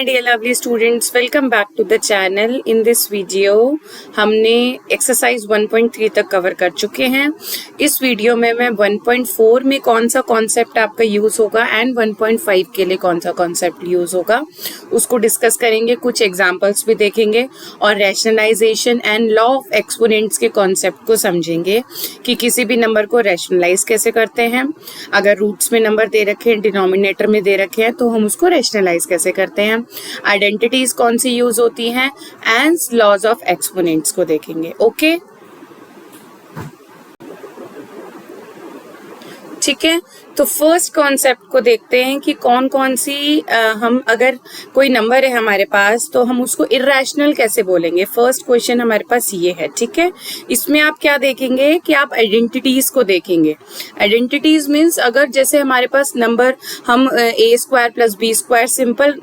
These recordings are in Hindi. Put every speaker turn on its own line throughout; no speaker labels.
Dear lovely students, welcome back to the channel. In this video हमने एक्सरसाइज 1.3 तक कवर कर चुके हैं. इस वीडियो में मैं 1.4 में कौन सा कॉन्सेप्ट आपका यूज होगा एंड 1.5 के लिए कौन सा कॉन्सेप्ट यूज होगा उसको डिस्कस करेंगे. कुछ एग्जांपल्स भी देखेंगे और rationalisation and law of exponents के कॉन्सेप्ट को समझेंगे कि किसी भी नंबर को रैशनलाइज कैसे करते हैं. अगर रूट्स में नंबर दे रखे हैं, डिनोमिनेटर में दे रखे हैं, तो हम उसको रैशनलाइज कैसे करते हैं. आइडेंटिटीज कौन सी यूज होती हैं एंड लॉज ऑफ एक्सपोनेंट्स को देखेंगे. ओके, ठीक है. तो फर्स्ट कॉन्सेप्ट को देखते हैं कि कौन कौन सी हम अगर कोई नंबर है हमारे पास तो हम उसको इर्रेशनल कैसे बोलेंगे. फर्स्ट क्वेश्चन हमारे पास ये है. ठीक है, इसमें आप क्या देखेंगे कि आप आइडेंटिटीज को देखेंगे. आइडेंटिटीज मीन्स अगर जैसे हमारे पास नंबर हम A square plus B square simple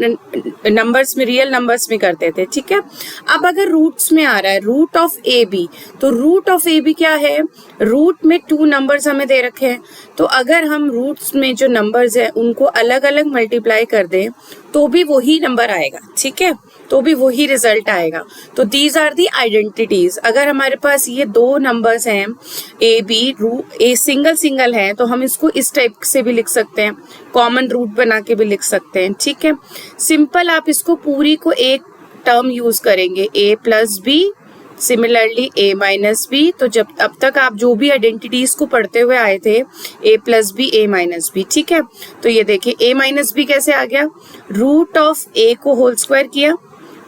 numbers में, रियल नंबर्स में करते थे. ठीक है, अब अगर रूट्स में आ रहा है रूट ऑफ ए बी, तो रूट ऑफ ए बी क्या है, रूट में 2 नंबर्स हमें दे रखे हैं. तो अगर हम रूट्स में जो नंबर्स है उनको अलग अलग मल्टीप्लाई कर दें तो भी वही नंबर आएगा. ठीक है, तो भी वही रिजल्ट आएगा. तो दीज आर दी आइडेंटिटीज. अगर हमारे पास ये 2 नंबर्स हैं ए बी, ए सिंगल है, तो हम इसको इस टाइप से भी लिख सकते हैं, कॉमन रूट बना के भी लिख सकते हैं. ठीक है, सिंपल आप इसको पूरी को एक टर्म यूज करेंगे, ए प्लस बी सिमिलरली ए माइनस बी. तो जब अब तक आप जो भी आइडेंटिटीज को पढ़ते हुए आए थे, ए प्लस बी ए माइनस बी. ठीक है, तो ये देखिए ए माइनस बी कैसे आ गया, रूट ऑफ ए को होल स्क्वायर किया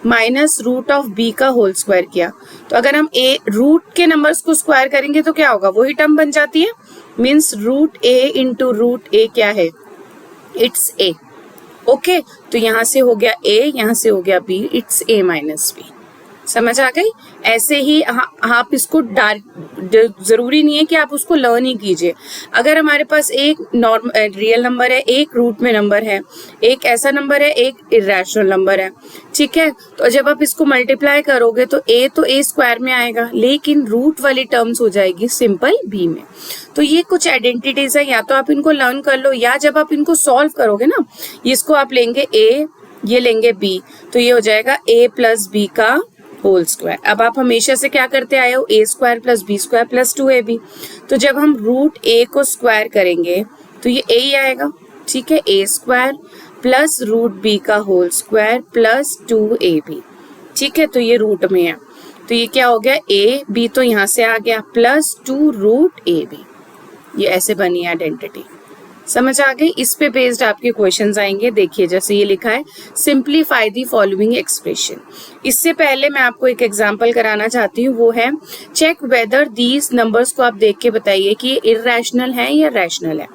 माइनस रूट ऑफ बी का होल स्क्वायर किया. तो अगर हम ए रूट के नंबर्स को स्क्वायर करेंगे तो क्या होगा, वही टर्म बन जाती है. मीन्स रूट ए इंटू रूट ए क्या है, इट्स ए. ओके, तो यहां से हो गया ए, यहां से हो गया b, it's a minus b. समझ आ गई. ऐसे ही आप इसको जरूरी नहीं है कि आप उसको लर्न ही कीजिए. अगर हमारे पास एक रियल नंबर है, एक रूट में नंबर है, एक ऐसा नंबर है, एक इर्रेशनल नंबर है. ठीक है, तो जब आप इसको मल्टीप्लाई करोगे तो ए स्क्वायर में आएगा, लेकिन रूट वाली टर्म्स हो जाएगी सिंपल बी में. तो ये कुछ आइडेंटिटीज है, या तो आप इनको लर्न कर लो, या जब आप इनको सॉल्व करोगे ना, इसको आप लेंगे ए, ये लेंगे बी, तो ये हो जाएगा ए प्लस बी का होल स्क्वायर. अब आप हमेशा से क्या करते आए हो, A square plus B square plus 2ab. तो जब हम रूट ए को स्क्वायर करेंगे तो ये ए ही आएगा. ठीक है, ए स्क्वायर प्लस रूट बी का होल स्क्वायर प्लस 2ab. ठीक है, तो ये रूट में है, तो ये क्या हो गया, ए बी तो यहाँ से आ गया प्लस 2 रूट ए बी. ये ऐसे बनी आइडेंटिटी. समझ आ गई. इस पे बेस्ड आपके क्वेश्चंस आएंगे. देखिए जैसे ये लिखा है, सिंप्लीफाई दी फॉलोइंग एक्सप्रेशन. इससे पहले मैं आपको एक एग्जांपल कराना चाहती हूँ, वो है चेक वेदर दीज नंबर्स को आप देख के बताइए कि ये इर्रेशनल है या रैशनल है.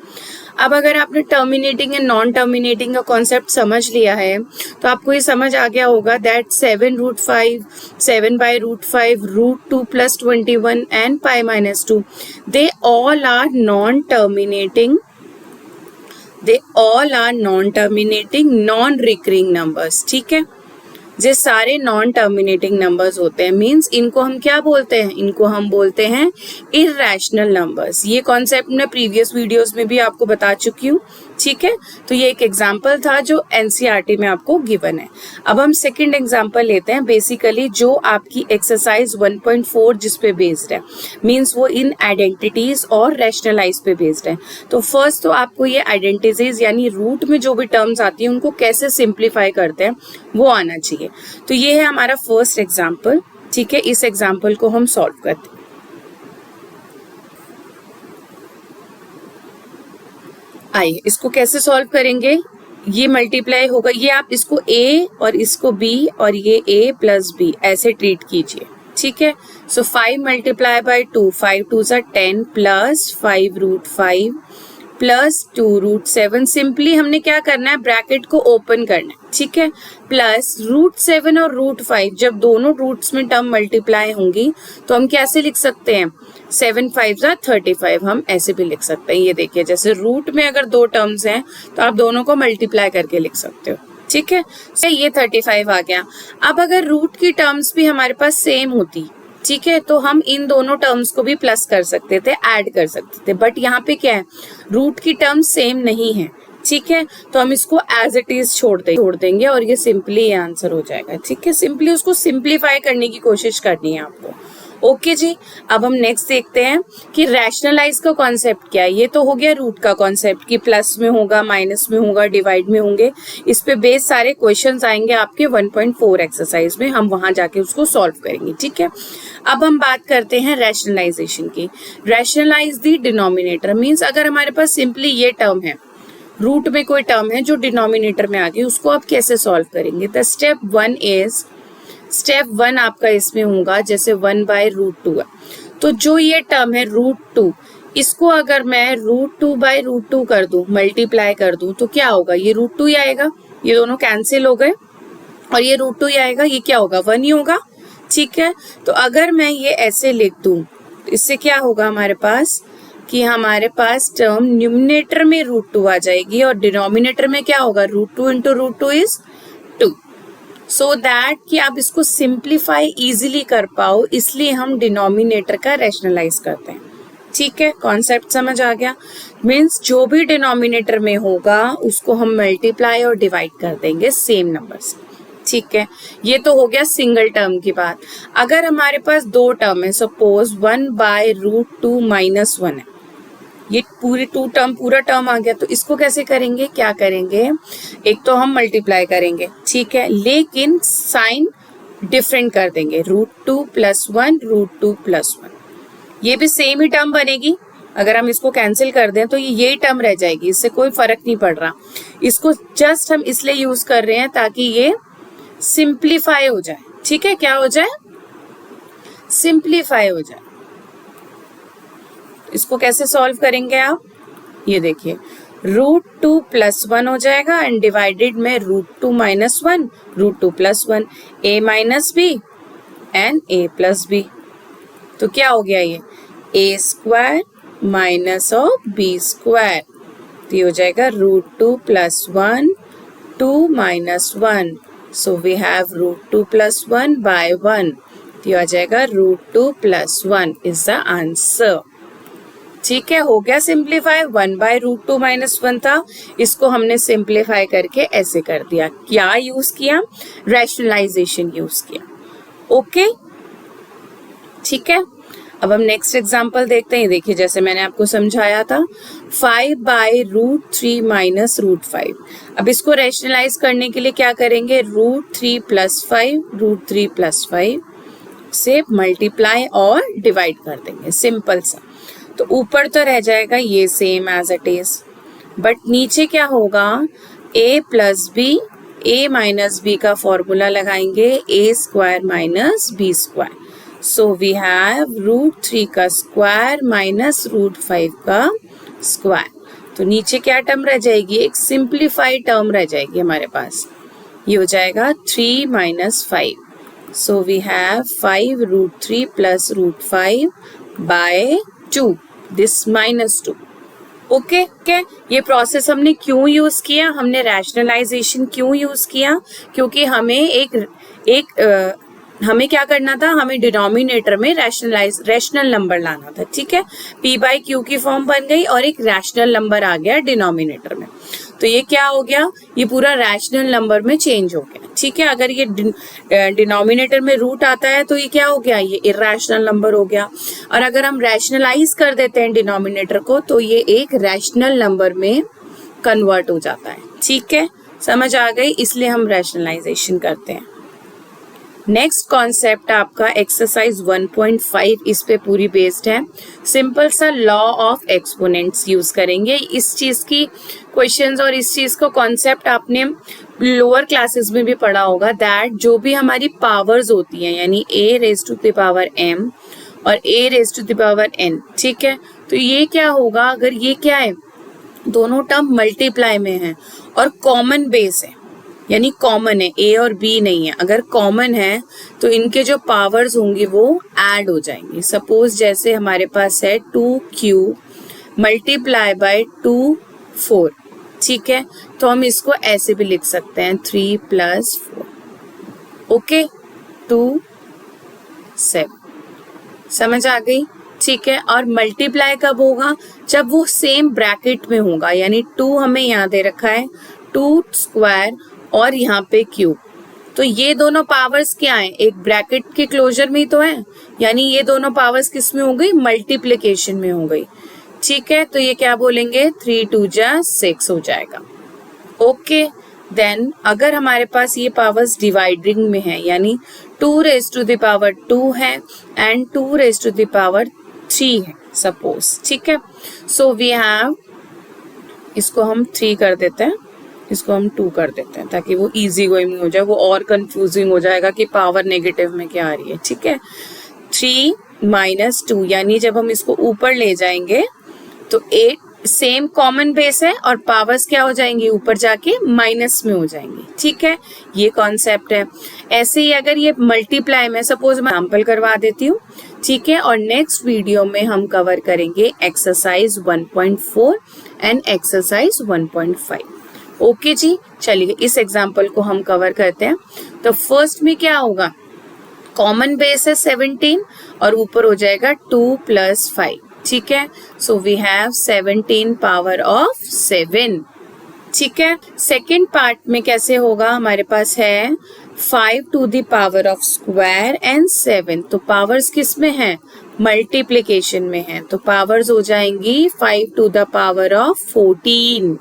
अब अगर आपने टर्मिनेटिंग एंड नॉन टर्मिनेटिंग का कॉन्सेप्ट समझ लिया है तो आपको ये समझ आ गया होगा that 7 root 5, 7 by root 5, root 2 plus 21 and pi minus 2 they all are non terminating. They all are non-terminating, non-recurring numbers. ठीक है, ये सारे नॉन टर्मिनेटिंग नंबर्स होते हैं. मींस इनको हम क्या बोलते हैं, इनको हम बोलते हैं इर्रेशनल नंबर्स. ये कॉन्सेप्ट मैं प्रीवियस वीडियोस में भी आपको बता चुकी हूँ. ठीक है, तो ये एक एग्जांपल था जो एनसीईआरटी में आपको गिवन है. अब हम सेकंड एग्जांपल लेते हैं, बेसिकली जो आपकी एक्सरसाइज 1.4 जिस पे बेस्ड है, मींस वो इन आइडेंटिटीज और रैशनलाइज पे बेस्ड है. तो फर्स्ट तो आपको ये आइडेंटिटीज यानी रूट में जो भी टर्म्स आती है उनको कैसे सिंप्लीफाई करते हैं वो आना चाहिए. तो ये है हमारा फर्स्ट एग्जांपल. ठीक है, इस एग्जांपल को हम सॉल्व करते हैं. आइए इसको कैसे सॉल्व करेंगे. ये मल्टीप्लाई होगा, ये आप इसको a और इसको b और ये a प्लस b ऐसे ट्रीट कीजिए. ठीक है, सो 5 मल्टीप्लाई बाई 2, 5 2 सा 10 plus 5 root 5 plus 2 root 7. Simply हमने क्या करना है, ब्रैकेट को ओपन करना है. ठीक है, प्लस रूट 7 और रूट 5, जब दोनों रूट्स में टर्म मल्टीप्लाई होंगी तो हम कैसे लिख सकते हैं, 7 5 35, हम ऐसे भी लिख सकते हैं. ये देखिए जैसे रूट में अगर 2 टर्म्स हैं तो आप दोनों को मल्टीप्लाई करके लिख सकते हो. ठीक है, ये 35 आ गया. अब अगर रूट की टर्म्स भी हमारे पास सेम होती, ठीक है, तो हम इन दोनों टर्म्स को भी प्लस कर सकते थे, ऐड कर सकते थे. बट यहाँ पे क्या है, रूट की टर्म्स सेम नहीं है. ठीक है, तो हम इसको एज इट इज छोड़ देंगे और ये सिंपली आंसर हो जाएगा। ठीक है, सिंपली उसको सिंप्लीफाई करने की कोशिश करनी है आपको। ओके जी, अब हम नेक्स्ट देखते हैं कि रैशनलाइज का कॉन्सेप्ट क्या है। ये तो हो गया रूट का कॉन्सेप्ट कि प्लस में होगा, माइनस में होगा, डिवाइड में होंगे। इस पे बेस सारे क्वेश्चंस आएंगे आपके 1.4 एक्सरसाइज में, हम वहां जाके उसको सॉल्व करेंगे। ठीक है, अब हम बात करते हैं रैशनलाइजेशन की। रैशनलाइज द डिनोमिनेटर मीन्स अगर हमारे पास सिंपली ये टर्म है, रूट में कोई टर्म है जो डिनोमिनेटर में आ गई, उसको आप कैसे सॉल्व करेंगे। द स्टेप वन आपका इसमें होगा जैसे 1/√2 है, तो जो ये टर्म है √2, इसको अगर मैं √2/√2 कर दूं, मल्टीप्लाई कर दूं, तो क्या होगा, ये √2 ही आएगा। ये दोनों कैंसिल हो गए और ये √2 ही आएगा, ये क्या होगा, 1 ही होगा। ठीक है, तो अगर मैं ये ऐसे लिख दूं, इससे क्या होगा हमारे पास कि हमारे पास टर्म न्यूमरेटर में √2 आ जाएगी और डिनोमिनेटर में क्या होगा, √2 इंटू √2 इज 2। सो दैट कि आप इसको सिंप्लीफाई इजीली कर पाओ, इसलिए हम डिनोमिनेटर का रैशनलाइज करते हैं। ठीक है, कॉन्सेप्ट समझ आ गया। मीन्स जो भी डिनोमिनेटर में होगा उसको हम मल्टीप्लाई और डिवाइड कर देंगे सेम नंबर से। ठीक है, ये तो हो गया सिंगल टर्म की बात। अगर हमारे पास दो टर्म है, सपोज 1/√2 - 1 है, ये पूरा टर्म आ गया, तो इसको कैसे करेंगे, क्या करेंगे, एक तो हम मल्टीप्लाई करेंगे, ठीक है, लेकिन साइन डिफरेंट कर देंगे, √2 + 1 √2 + 1। ये भी सेम ही टर्म बनेगी। अगर हम इसको कैंसिल कर दें तो ये टर्म रह जाएगी, इससे कोई फर्क नहीं पड़ रहा। इसको जस्ट हम इसलिए यूज कर रहे हैं ताकि ये सिंप्लीफाई हो जाए। ठीक है, क्या हो जाए, सिंप्लीफाई हो जाए। इसको कैसे सॉल्व करेंगे आप, ये देखिए, √2 + 1 हो जाएगा एंड डिवाइडेड में √2 - 1 √2 + 1, a - b and a + b। तो क्या हो गया, ये a² - b², तो ये हो जाएगा √2 + 1 2 - 1, सो वी हैव √2 + 1/1, तो ये आ जाएगा √2 + 1 इज द आंसर। ठीक है, हो गया सिंप्लीफाई। 1/√2 - 1 था, इसको हमने सिंप्लीफाई करके ऐसे कर दिया। क्या यूज किया, रैशनलाइजेशन यूज किया। ओके, ठीक है, अब हम नेक्स्ट एग्जांपल देखते हैं। देखिए, जैसे मैंने आपको समझाया था, 5/√3 - √5। अब इसको रैशनलाइज करने के लिए क्या करेंगे, √3 + 5 √3 + 5 से मल्टीप्लाई और डिवाइड कर देंगे, सिंपल सा। तो ऊपर तो रह जाएगा ये same as it is, but नीचे क्या होगा, a + b, a - b का फॉर्मूला लगाएंगे, a² - b², so we have √3 का स्क्वायर -√5 का स्क्वायर। तो नीचे क्या टर्म रह जाएगी, एक सिंप्लीफाइड टर्म रह जाएगी हमारे पास, ये हो जाएगा 3 - 5, so we have 5 √3 + √5/2, this -2। Okay, ये प्रोसेस हमने क्यों यूज किया, हमने रैशनलाइजेशन क्यों यूज किया, क्योंकि हमें क्या करना था, हमें डिनोमिनेटर में रैशनल नंबर लाना था। ठीक है, p/q की फॉर्म बन गई और एक रैशनल नंबर आ गया डिनोमिनेटर में, तो ये क्या हो गया, ये पूरा रैशनल नंबर में चेंज हो गया। ठीक है, अगर ये डिनोमिनेटर में रूट आता है तो ये क्या हो गया, ये इरेशनल नंबर हो गया। और अगर हम रैशनलाइज कर देते हैं डिनोमिनेटर को तो ये एक रैशनल नंबर में कन्वर्ट हो जाता है। ठीक है, समझ आ गई, इसलिए हम रैशनलाइजेशन करते हैं। नेक्स्ट कॉन्सेप्ट आपका एक्सरसाइज 1.5 इस पे पूरी बेस्ड है। सिंपल सा लॉ ऑफ एक्सपोनेंट्स यूज करेंगे। इस चीज की क्वेश्चंस और इस चीज को कॉन्सेप्ट आपने लोअर क्लासेस में भी पढ़ा होगा, दैट जो भी हमारी पावर्स होती हैं, यानी a⁻m और a⁻n, ठीक है, तो ये क्या होगा, अगर ये क्या है, दोनों टर्म मल्टीप्लाई में है और कॉमन बेस है, यानी कॉमन है, a और b नहीं है, अगर कॉमन है तो इनके जो पावर्स होंगी वो ऐड हो जाएंगी। सपोज जैसे हमारे पास है 2q × 2 4, ठीक है, तो हम इसको ऐसे भी लिख सकते हैं 3 + 4, ओके, 2 7। समझ आ गई, ठीक है, और मल्टीप्लाई कब होगा, जब वो सेम ब्रैकेट में होगा, यानी 2 हमें यहाँ दे रखा है, 2 स्क्वायर और यहाँ पे क्यूब, तो ये दोनों पावर्स क्या है, एक ब्रैकेट के क्लोजर में ही तो है, यानी ये दोनों पावर्स किस में हो गई, मल्टीप्लिकेशन में हो गई। ठीक है, तो ये क्या बोलेंगे, 3 2 जा 6 हो जाएगा। ओके, देन अगर हमारे पास ये पावर्स डिवाइडिंग में है, यानी 2 रेज टू द पावर 2 है and 2 raise to the power 3 है सपोज। ठीक है, सो वी हैव, इसको हम 3 कर देते हैं, इसको हम 2 कर देते हैं ताकि वो इजी गोइंग हो जाए, वो और कंफ्यूजिंग हो जाएगा कि पावर नेगेटिव में क्या आ रही है। ठीक है, 3 - 2, यानी जब हम इसको ऊपर ले जाएंगे तो 8 सेम कॉमन बेस है और पावर्स क्या हो जाएंगी, ऊपर जाके माइनस में हो जाएंगी। ठीक है, ये कॉन्सेप्ट है। ऐसे ही अगर ये मल्टीप्लाई में, सपोज मैं एग्जांपल करवा देती हूँ। ठीक है, और नेक्स्ट वीडियो में हम कवर करेंगे एक्सरसाइज 1.4 एंड एक्सरसाइज 1.5। ओके जी, चलिए इस एग्जाम्पल को हम कवर करते हैं। तो फर्स्ट में क्या होगा, कॉमन बेस है 17 और ऊपर हो जाएगा 2 + 5। ठीक है, so we have 17 power of 7। ठीक है, सेकेंड पार्ट में कैसे होगा, हमारे पास है 5 to the power of square and 7, तो पावर्स किस में है, मल्टीप्लिकेशन में है, तो पावर्स हो जाएंगी 5 to the power of 14।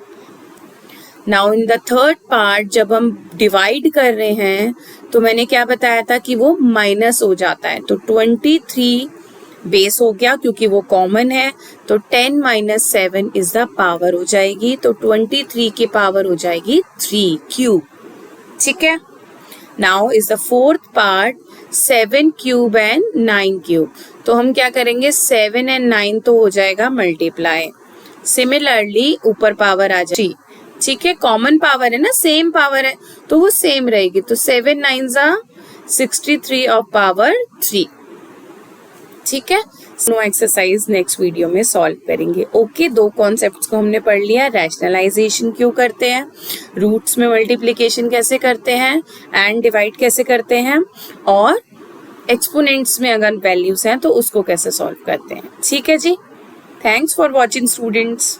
Now in the third part जब हम डिवाइड कर रहे हैं तो मैंने क्या बताया था कि वो माइनस हो जाता है, तो 23 बेस हो गया क्योंकि वो कॉमन है, तो 10 - 7 इज द पावर हो जाएगी, तो 23 की पावर हो जाएगी 3 क्यूब। ठीक है, now is the fourth part 7 cube and 9 cube, तो हम क्या करेंगे, 7 और 9 तो हो जाएगा मल्टीप्लाई, सिमिलरली ऊपर पावर आ जाएगी। ठीक है, कॉमन पावर है ना, सेम पावर है तो वो सेम रहेगी, तो 7 9 जा 63 ऑफ पावर 3। ठीक है, नो एक्सरसाइज नेक्स्ट वीडियो में सॉल्व करेंगे। ओके, 2 कॉन्सेप्ट्स को हमने पढ़ लिया, रैशनलाइजेशन क्यों करते हैं, रूट्स में मल्टीप्लिकेशन कैसे करते हैं एंड डिवाइड कैसे करते हैं, और एक्सपोनेंट्स में अगर वैल्यूज हैं तो उसको कैसे सॉल्व करते हैं। ठीक है जी, थैंक्स फॉर वॉचिंग स्टूडेंट्स।